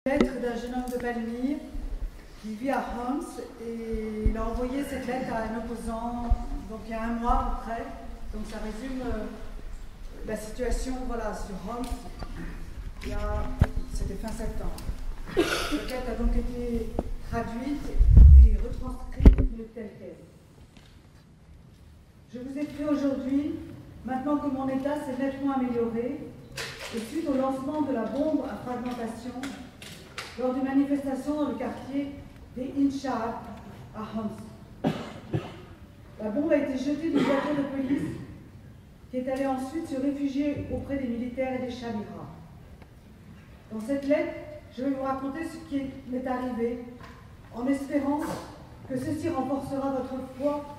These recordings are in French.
Lettre d'un jeune homme de Palmyre qui vit à Homs et il a envoyé cette lettre à un opposant donc il y a un mois à peu près. Donc ça résume la situation sur Homs. C'était fin septembre. Cette lettre a donc été traduite et retranscrite telle qu'elle. Je vous écris aujourd'hui, maintenant que mon état s'est nettement amélioré, et suite au lancement de la bombe à fragmentation lors d'une manifestation dans le quartier des Inchar à Homs. La bombe a été jetée d'une voiture de police qui est allée ensuite se réfugier auprès des militaires et des Chamiras. Dans cette lettre, je vais vous raconter ce qui m'est arrivé en espérant que ceci renforcera votre foi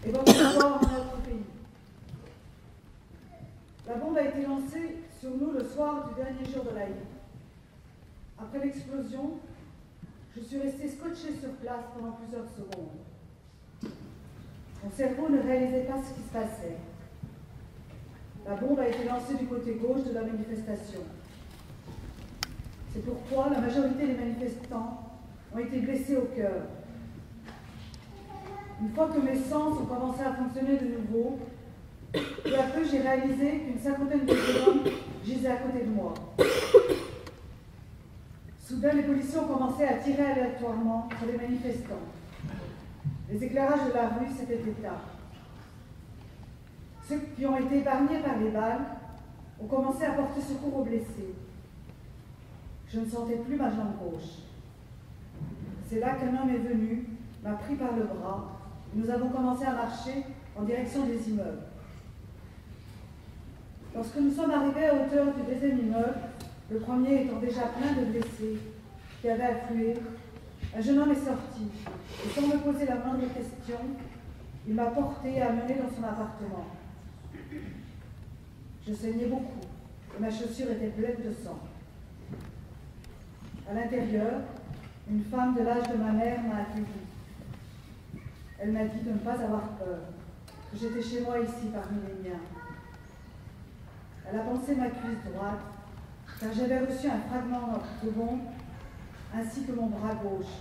et votre foi en notre pays. La bombe a été lancée sur nous le soir du dernier jour de l'Aïd. Après l'explosion, je suis restée scotchée sur place pendant plusieurs secondes. Mon cerveau ne réalisait pas ce qui se passait. La bombe a été lancée du côté gauche de la manifestation. C'est pourquoi la majorité des manifestants ont été blessés au cœur. Une fois que mes sens ont commencé à fonctionner de nouveau, peu à peu j'ai réalisé qu'une cinquantaine de hommes gisaient à côté de moi. Soudain, les policiers ont commencé à tirer aléatoirement sur les manifestants. Les éclairages de la rue s'étaient éteints. Ceux qui ont été épargnés par les balles ont commencé à porter secours aux blessés. Je ne sentais plus ma jambe gauche. C'est là qu'un homme est venu, m'a pris par le bras, et nous avons commencé à marcher en direction des immeubles. Lorsque nous sommes arrivés à hauteur du deuxième immeuble, le premier étant déjà plein de blessés qui avaient afflué, un jeune homme est sorti et sans me poser la moindre question, il m'a porté et amené dans son appartement. Je saignais beaucoup et ma chaussure était pleine de sang. À l'intérieur, une femme de l'âge de ma mère m'a accueillie. Elle m'a dit de ne pas avoir peur, que j'étais chez moi ici parmi les miens. Elle a pansé ma cuisse droite, car j'avais reçu un fragment de bombe, ainsi que mon bras gauche.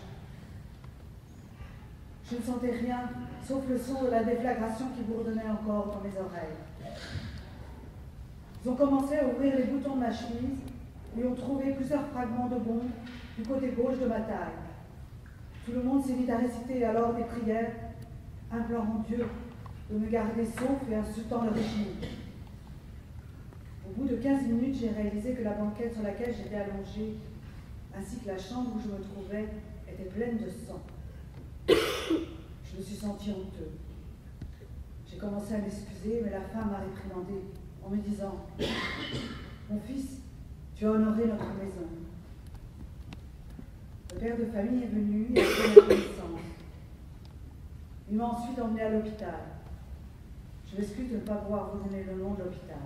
Je ne sentais rien, sauf le son de la déflagration qui bourdonnait encore dans mes oreilles. Ils ont commencé à ouvrir les boutons de ma chemise et ont trouvé plusieurs fragments de bombe du côté gauche de ma taille. Tout le monde s'est mis à réciter alors des prières, implorant Dieu de me garder sauf et insultant le régime. Au bout de 15 minutes, j'ai réalisé que la banquette sur laquelle j'étais allongée, ainsi que la chambre où je me trouvais, était pleine de sang. Je me suis sentie honteux. J'ai commencé à m'excuser, mais la femme m'a réprimandé en me disant « Mon fils, tu as honoré notre maison. » Le père de famille est venu et a fait ma connaissance. Il m'a ensuite emmené à l'hôpital. Je m'excuse de ne pas pouvoir vous donner le nom de l'hôpital.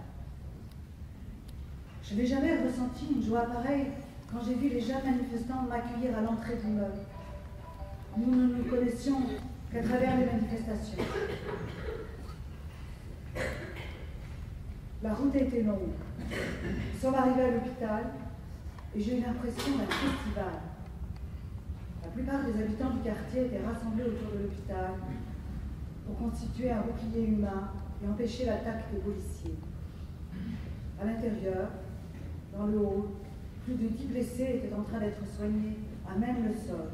Je n'ai jamais ressenti une joie pareille quand j'ai vu les jeunes manifestants m'accueillir à l'entrée de l'immeuble. Nous ne nous connaissions qu'à travers les manifestations. La route a été longue. Nous sommes arrivés à l'hôpital et j'ai eu l'impression d'un festival. La plupart des habitants du quartier étaient rassemblés autour de l'hôpital pour constituer un bouclier humain et empêcher l'attaque des policiers. À l'intérieur, dans le hall, plus de 10 blessés étaient en train d'être soignés à même le sol.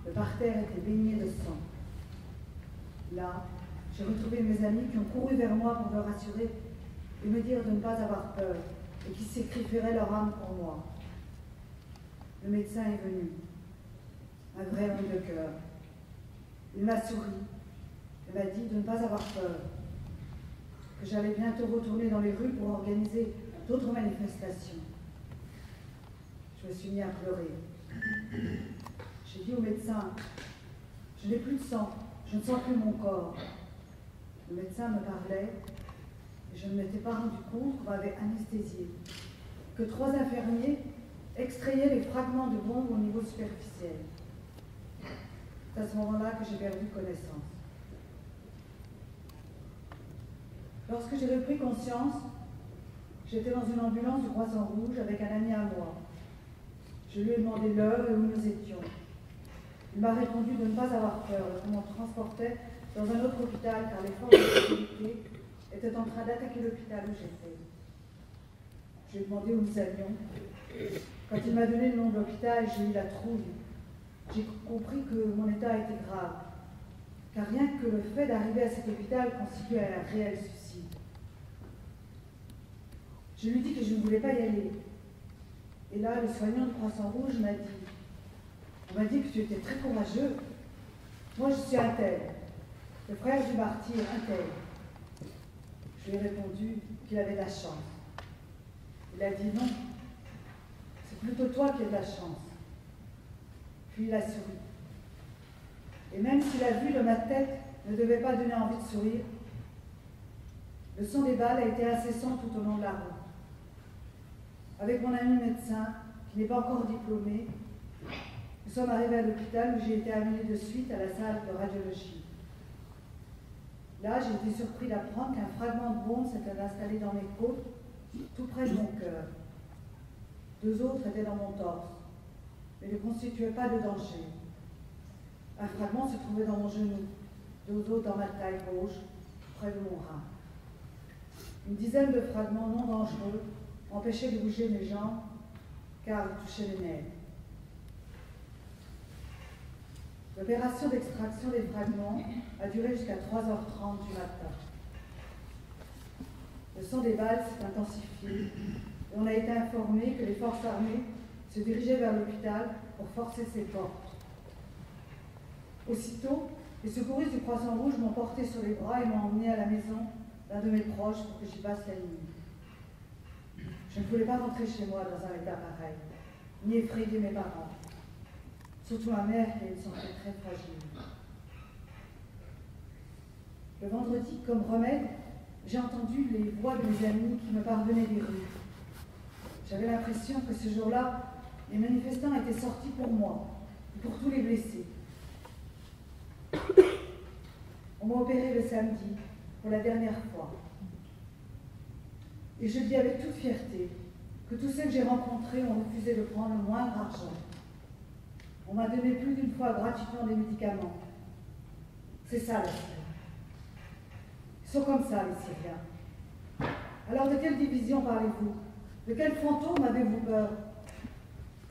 Le parterre était baigné de sang. Là, j'ai retrouvé mes amis qui ont couru vers moi pour me rassurer et me dire de ne pas avoir peur et qui sacrifieraient leur âme pour moi. Le médecin est venu, un vrai homme de cœur. Il m'a souri et m'a dit de ne pas avoir peur, que j'allais bientôt retourner dans les rues pour organiser d'autres manifestations. Je me suis mis à pleurer. J'ai dit au médecin, je n'ai plus de sang, je ne sens plus mon corps. Le médecin me parlait et je ne m'étais pas rendu compte qu'on m'avait anesthésié, que 3 infirmiers extrayaient les fragments de bombe au niveau superficiel. C'est à ce moment-là que j'ai perdu connaissance. Lorsque j'ai repris conscience, j'étais dans une ambulance du Croissant Rouge avec un ami à moi. Je lui ai demandé l'heure et où nous étions. Il m'a répondu de ne pas avoir peur et qu'on m'en transportait dans un autre hôpital car les forces de sécurité étaient en train d'attaquer l'hôpital où j'étais. Je lui ai demandé où nous allions. Quand il m'a donné le nom de l'hôpital, j'ai eu la trouille. J'ai compris que mon état était grave, car rien que le fait d'arriver à cet hôpital constituait un réel suicide. Je lui ai dit que je ne voulais pas y aller. Et là, le soignant du Croissant-Rouge m'a dit, on m'a dit que tu étais très courageux. Moi, je suis un tel, le frère du martyr, un tel. Je lui ai répondu qu'il avait de la chance. Il a dit non, c'est plutôt toi qui as de la chance. Puis il a souri. Et même si la vue de ma tête ne devait pas donner envie de sourire, le son des balles a été incessant tout au long de la route. Avec mon ami médecin, qui n'est pas encore diplômé, nous sommes arrivés à l'hôpital où j'ai été amenée de suite à la salle de radiologie. Là, j'ai été surpris d'apprendre qu'un fragment de bombe s'était installé dans mes côtes, tout près de mon cœur. 2 autres étaient dans mon torse, mais ne constituaient pas de danger. Un fragment se trouvait dans mon genou, 2 autres dans ma taille gauche, près de mon rein. Une dizaine de fragments non dangereux empêchaient de bouger mes jambes, car ils touchaient les nerfs. L'opération d'extraction des fragments a duré jusqu'à 3h30 du matin. Le son des balles s'est intensifié et on a été informé que les forces armées se dirigeaient vers l'hôpital pour forcer ses portes. Aussitôt, les secouristes du Croissant-Rouge m'ont porté sur les bras et m'ont emmené à la maison d'un de mes proches pour que j'y passe la nuit. Je ne voulais pas rentrer chez moi dans un état pareil, ni effrayer mes parents. Surtout ma mère qui a une santé très fragile. Le vendredi, comme remède, j'ai entendu les voix de mes amis qui me parvenaient des rues. J'avais l'impression que ce jour-là, les manifestants étaient sortis pour moi, et pour tous les blessés. On m'a opéré le samedi, pour la dernière fois. Et je dis avec toute fierté que tous ceux que j'ai rencontrés ont refusé de prendre le moindre argent. On m'a donné plus d'une fois gratuitement des médicaments. C'est ça, les Syriens. Ils sont comme ça, les Syriens. Alors, de quelle division parlez-vous? De quel fantôme avez-vous peur?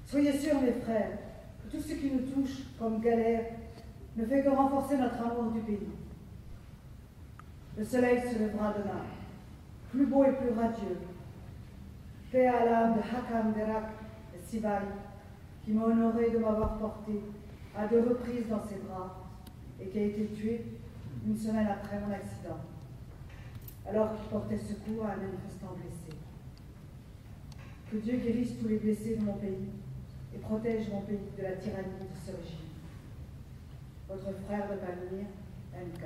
Soyez sûrs, mes frères, que tout ce qui nous touche comme galère ne fait que renforcer notre amour du pays. Le soleil se lèvera demain, plus beau et plus radieux. Paix à l'âme de Hakam Derak et Sibai, qui m'a honoré de m'avoir porté à 2 reprises dans ses bras et qui a été tué une semaine après mon accident, alors qu'il portait secours à un manifestant blessé. Que Dieu guérisse tous les blessés de mon pays et protège mon pays de la tyrannie de ce régime. Votre frère de Palmyre, MK.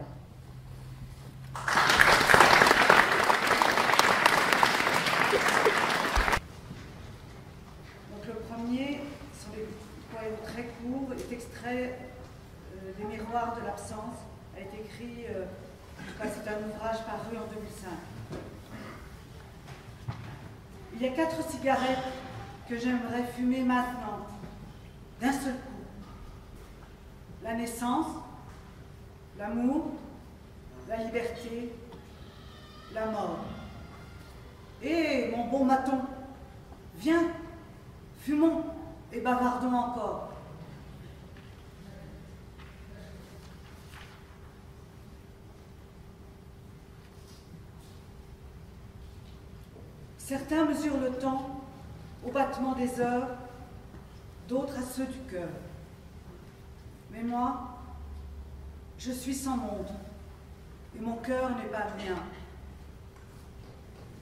Donc le premier, sont des poèmes très courts, est extrait des Miroirs de l'absence, a été écrit, en tout cas c'est un ouvrage paru en 2005. Il y a 4 cigarettes que j'aimerais fumer maintenant, d'un seul coup. La naissance, l'amour, la liberté, la mort. Et mon bon maton, viens, fumons et bavardons encore. Certains mesurent le temps au battement des heures, d'autres à ceux du cœur. Mais moi, je suis sans monde, et mon cœur n'est pas le mien.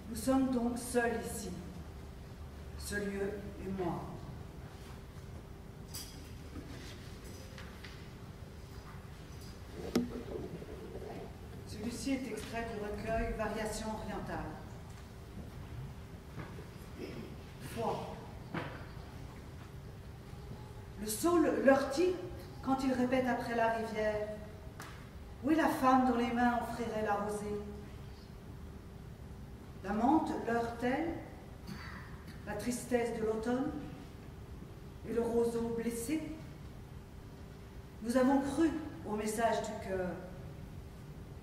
Nous sommes donc seuls ici, ce lieu et moi. Celui-ci est extrait du recueil Variations orientales. Foi. Le saule leurre-t-il quand il répète après la rivière? Où est la femme dont les mains offriraient la rosée? La menthe leurre-t-elle la tristesse de l'automne? et le roseau blessé. Nous avons cru au message du cœur.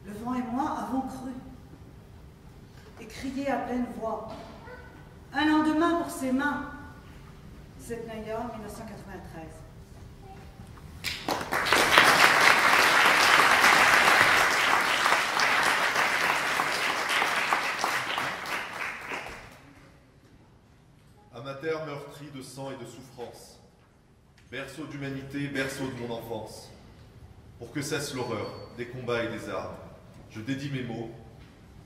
Le vent et moi avons cru et crié à pleine voix. Un lendemain pour ses mains. 7 New York, 1993. À ma terre meurtrie de sang et de souffrance, berceau d'humanité, berceau de mon enfance, pour que cesse l'horreur des combats et des armes, je dédie mes mots,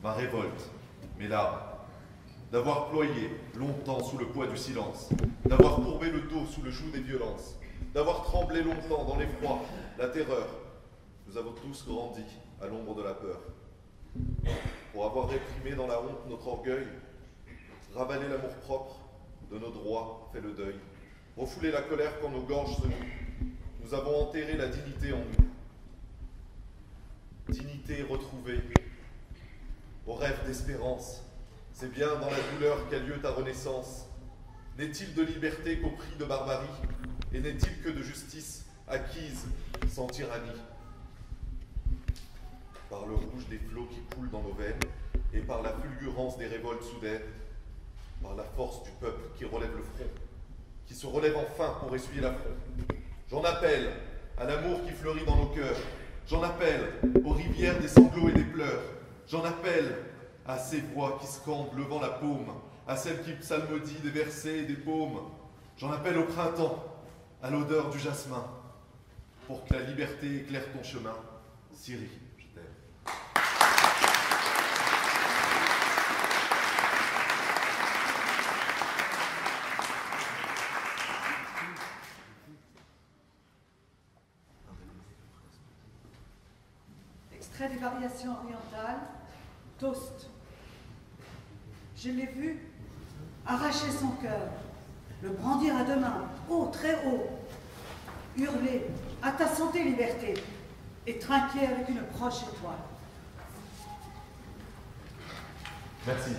ma révolte, mes larmes, d'avoir ployé longtemps sous le poids du silence, d'avoir courbé le dos sous le joug des violences, d'avoir tremblé longtemps dans l'effroi, la terreur. Nous avons tous grandi à l'ombre de la peur. Pour avoir réprimé dans la honte notre orgueil, ravalé l'amour-propre de nos droits, fait le deuil, refoulé la colère quand nos gorges se nouent, nous avons enterré la dignité en nous. Dignité retrouvée, au rêve d'espérance, c'est bien dans la douleur qu'a lieu ta renaissance. N'est-il de liberté qu'au prix de barbarie, et n'est-il que de justice acquise sans tyrannie? Par le rouge des flots qui coulent dans nos veines, et par la fulgurance des révoltes soudaines, par la force du peuple qui relève le front, qui se relève enfin pour essuyer l'affront. J'en appelle à l'amour qui fleurit dans nos cœurs, j'en appelle aux rivières des sanglots et des pleurs, j'en appelle à ces voix qui scandent levant la paume, à celles qui psalmodient des versets et des paumes. J'en appelle au printemps, à l'odeur du jasmin, pour que la liberté éclaire ton chemin. Syrie, je t'aime. Extrait des variations orientales, Toast. Je l'ai vu arracher son cœur, le brandir à deux mains, haut, très haut, hurler « À ta santé, liberté !» et trinquer avec une proche étoile. Merci.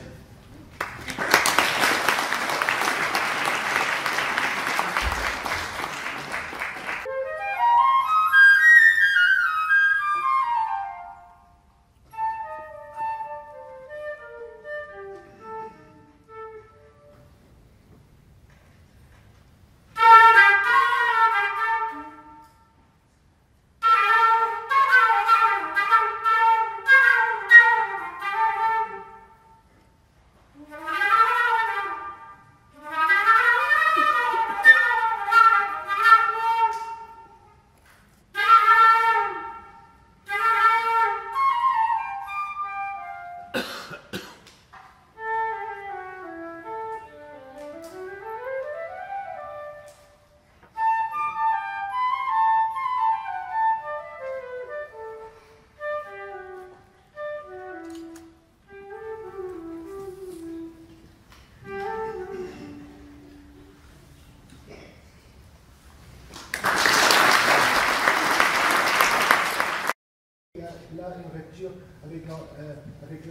Avec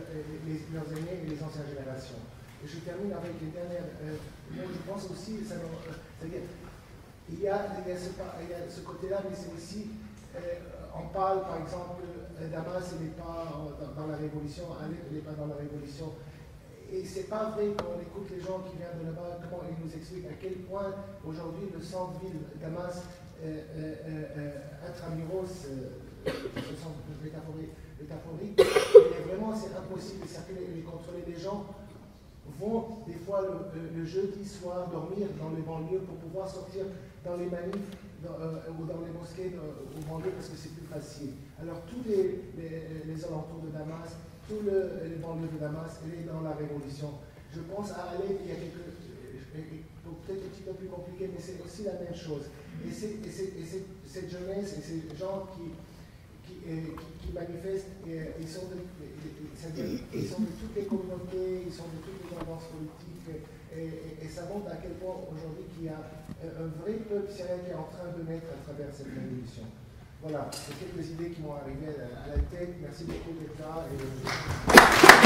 leurs aînés et les anciennes générations. Et je termine avec les dernières. Je pense aussi, c'est-à-dire, il y a ce côté-là, mais c'est aussi, on parle par exemple, Damas n'est pas dans la Révolution, Alep n'est pas dans la Révolution. Et c'est pas vrai quand on écoute les gens qui viennent de là-bas, comment ils nous expliquent à quel point aujourd'hui le centre-ville Damas, intramuros, ce sont métaphorique, mais vraiment c'est impossible de circuler et de contrôler. Les gens vont des fois le jeudi soir dormir dans les banlieues pour pouvoir sortir dans les manifs ou dans les mosquées aux banlieues parce que c'est plus facile. Alors tous les alentours de Damas, tous les banlieues de Damas, elle est dans la révolution. Je pense à Alep, il y a peut-être un petit peu plus compliqué, mais c'est aussi la même chose. Et cette jeunesse et ces gens qui manifestent, ils sont de toutes les communautés, ils sont de toutes les tendances politiques, et ça montre à quel point aujourd'hui qu'il y a un vrai peuple syrien qui est en train de naître à travers cette révolution. Voilà, c'est quelques idées qui m'ont arrivé à la tête. Merci beaucoup d'être là.